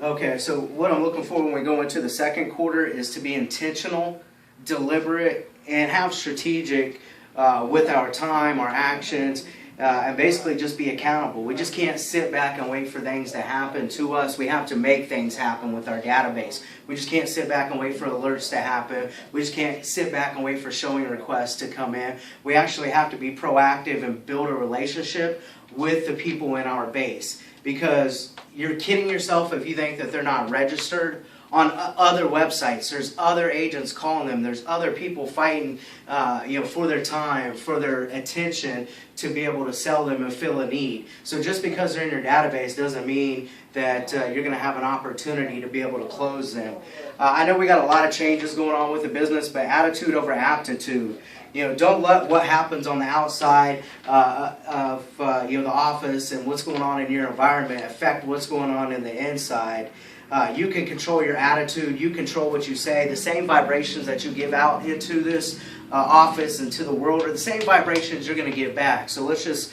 Okay, so what I'm looking for when we go into the second quarter is to be intentional, deliberate, and have strategic with our time, our actions, and basically just be accountable. We just can't sit back and wait for things to happen to us. We have to make things happen with our database. We just can't sit back and wait for alerts to happen. We just can't sit back and wait for showing requests to come in. We actually have to be proactive and build a relationship with the people in our base. Because you're kidding yourself if you think that they're not registered on other websites. There's other agents calling them. There's other people fighting, for their time, for their attention, to be able to sell them and fill a need. So just because they're in your database doesn't mean that you're going to have an opportunity to be able to close them. I know we got a lot of changes going on with the business, but attitude over aptitude. Don't let what happens on the outside of the office and what's going on in your environment affect what's going on in the inside. You can control your attitude. You control what you say. The same vibrations that you give out into this office and to the world are the same vibrations you're going to give back. So let's just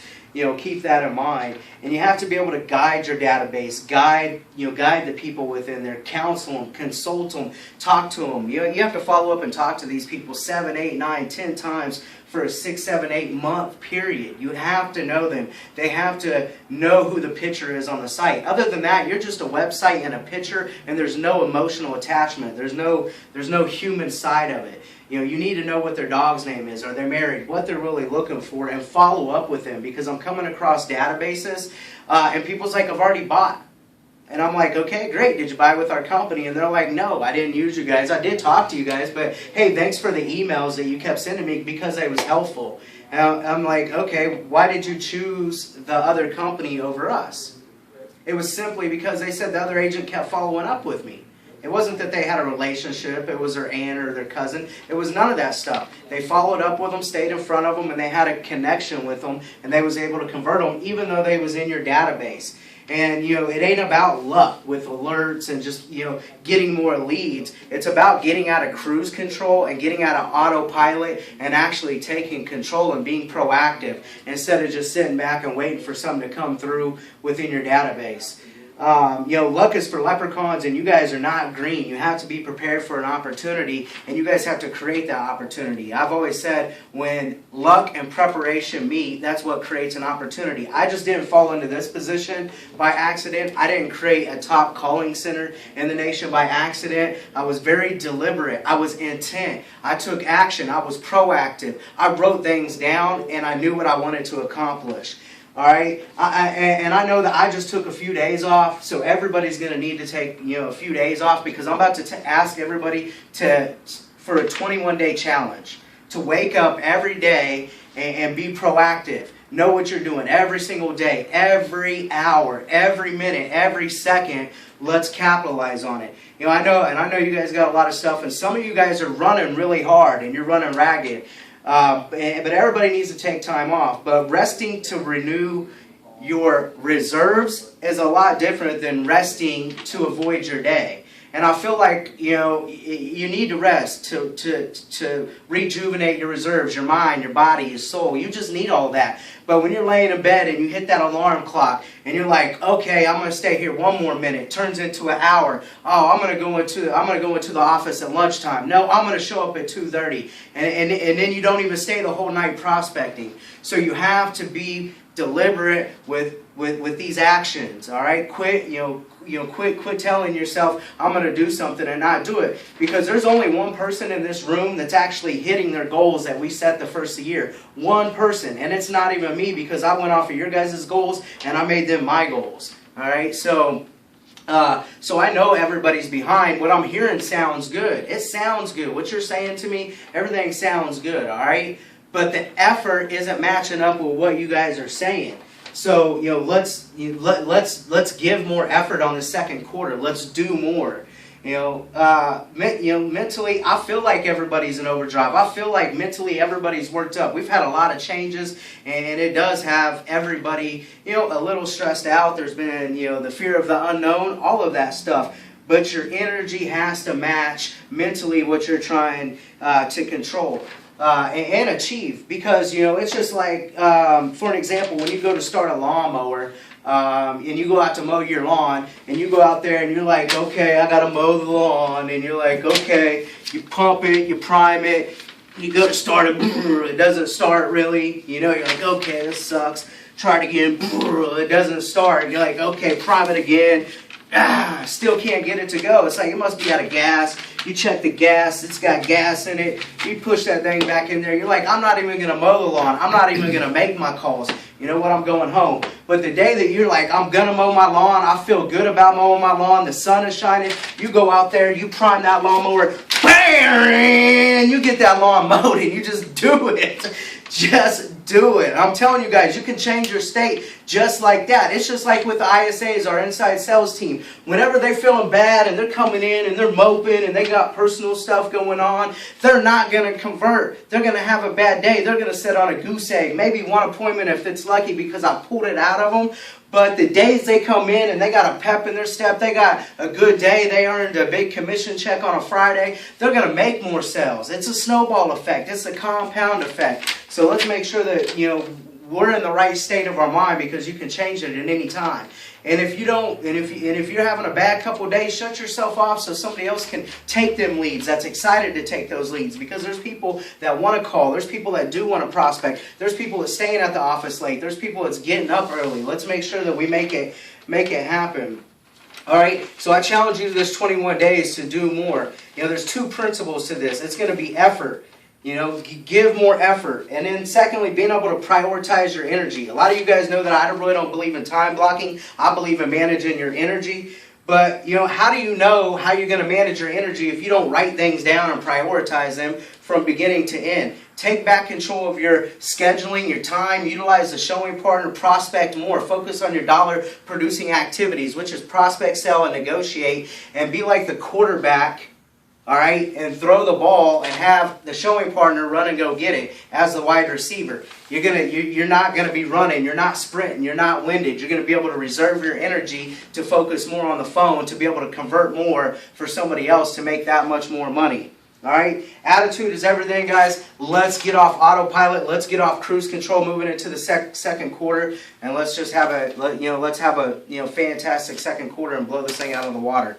keep that in mind. And you have to be able to guide your database, guide the people within there, counsel them, consult them, talk to them. You have to follow up and talk to these people 7, 8, 9, 10 times for a 6, 7, 8 month period. You have to know them. They have to know who the picture is on the site. Other than that, you're just a website and a picture, and there's no emotional attachment. There's no human side of it. You need to know what their dog's name is, are they married, what they're really looking for, and follow up with them. Because I'm coming across databases, and people's like, I've already bought. And I'm like, okay, great, did you buy with our company? And they're like, no, I didn't use you guys. I did talk to you guys, but hey, thanks for the emails that you kept sending me because it was helpful. And I'm like, okay, why did you choose the other company over us? It was simply because they said the other agent kept following up with me. It wasn't that they had a relationship, it was their aunt or their cousin. It was none of that stuff. They followed up with them, stayed in front of them, and they had a connection with them, and they was able to convert them even though they was in your database. And, it ain't about luck with alerts and just, getting more leads. It's about getting out of cruise control and getting out of autopilot and actually taking control and being proactive instead of just sitting back and waiting for something to come through within your database. Luck is for leprechauns, and you guys are not green. You have to be prepared for an opportunity, and you guys have to create that opportunity. I've always said when luck and preparation meet, that's what creates an opportunity. I just didn't fall into this position by accident. I didn't create a top calling center in the nation by accident. I was very deliberate. I was intent. I took action. I was proactive. I wrote things down, and I knew what I wanted to accomplish. All right, I know that I just took a few days off, so everybody's going to need to take a few days off because I'm about to ask everybody for a 21-day challenge to wake up every day and be proactive. Know what you're doing every single day, every hour, every minute, every second. Let's capitalize on it. I know you guys got a lot of stuff, and some of you guys are running really hard and you're running ragged. But everybody needs to take time off. But resting to renew your reserves is a lot different than resting to avoid your day. And I feel like, you need to rest to rejuvenate your reserves, your mind, your body, your soul. You just need all that. But when you're laying in bed and you hit that alarm clock and you're like, okay, I'm going to stay here one more minute. Turns into an hour. Oh, I'm going to go into the office at lunchtime. No, I'm going to show up at 2:30. And then you don't even stay the whole night prospecting. So you have to be deliberate with these actions. All right, quit telling yourself I'm going to do something and not do it, because there's only one person in this room that's actually hitting their goals that we set the first of the year. One person, and it's not even me, because I went off of your guys' goals and I made them my goals. All right, so I know everybody's behind. What I'm hearing sounds good. It sounds good. What you're saying to me, everything sounds good. All right. But the effort isn't matching up with what you guys are saying. So let's give more effort on the second quarter. Let's do more. Mentally, I feel like everybody's in overdrive. I feel like mentally everybody's worked up. We've had a lot of changes, and it does have everybody a little stressed out. There's been the fear of the unknown, all of that stuff. But your energy has to match mentally what you're trying to control. And achieve, because it's just like, for an example, when you go to start a lawnmower, and you go out to mow your lawn, and you go out there and you're like, okay, I gotta mow the lawn, and you're like, okay, you pump it, you prime it, you go to start it, it doesn't start really, you know, you're like, okay, this sucks, try it again, it doesn't start, you're like, okay, prime it again, still can't get it to go. It's like it must be out of gas. You check the gas, it's got gas in it. You push that thing back in there. You're like, I'm not even going to mow the lawn. I'm not even going to make my calls. You know what? I'm going home. But the day that you're like, I'm going to mow my lawn, I feel good about mowing my lawn, the sun is shining, you go out there, you prime that lawnmower, bang, you get that lawn mowed and you just do it. Just do it. I'm telling you guys, you can change your state just like that. It's just like with the ISAs, our inside sales team. Whenever they're feeling bad and they're coming in and they're moping and they got personal stuff going on, they're not going to convert. They're going to have a bad day. They're going to sit on a goose egg. Maybe one appointment if it's lucky because I pulled it out of them. But the days they come in and they got a pep in their step, they got a good day, they earned a big commission check on a Friday, they're going to make more sales. It's a snowball effect. It's a compound effect. So let's make sure that, you know, we're in the right state of our mind because you can change it at any time. And if you don't, and if you're having a bad couple of days, shut yourself off so somebody else can take them leads that's excited to take those leads, because there's people that want to call, there's people that do want to prospect, there's people that's staying at the office late, there's people that's getting up early. Let's make sure that we make it happen. All right, so I challenge you this 21 days to do more. You know, there's two principles to this. It's going to be effort. You know, give more effort. And then secondly, being able to prioritize your energy. A lot of you guys know that I really don't believe in time blocking. I believe in managing your energy. But, you know, how do you know how you're going to manage your energy if you don't write things down and prioritize them from beginning to end? Take back control of your scheduling, your time. Utilize the showing partner, prospect more. Focus on your dollar producing activities, which is prospect, sell, and negotiate. And be like the quarterback. All right, and throw the ball and have the showing partner run and go get it as the wide receiver. You're not gonna be running. You're not sprinting. You're not winded. You're gonna be able to reserve your energy to focus more on the phone, to be able to convert more for somebody else to make that much more money. All right, attitude is everything, guys. Let's get off autopilot. Let's get off cruise control, moving into the second quarter, and let's just have a fantastic second quarter and blow this thing out of the water.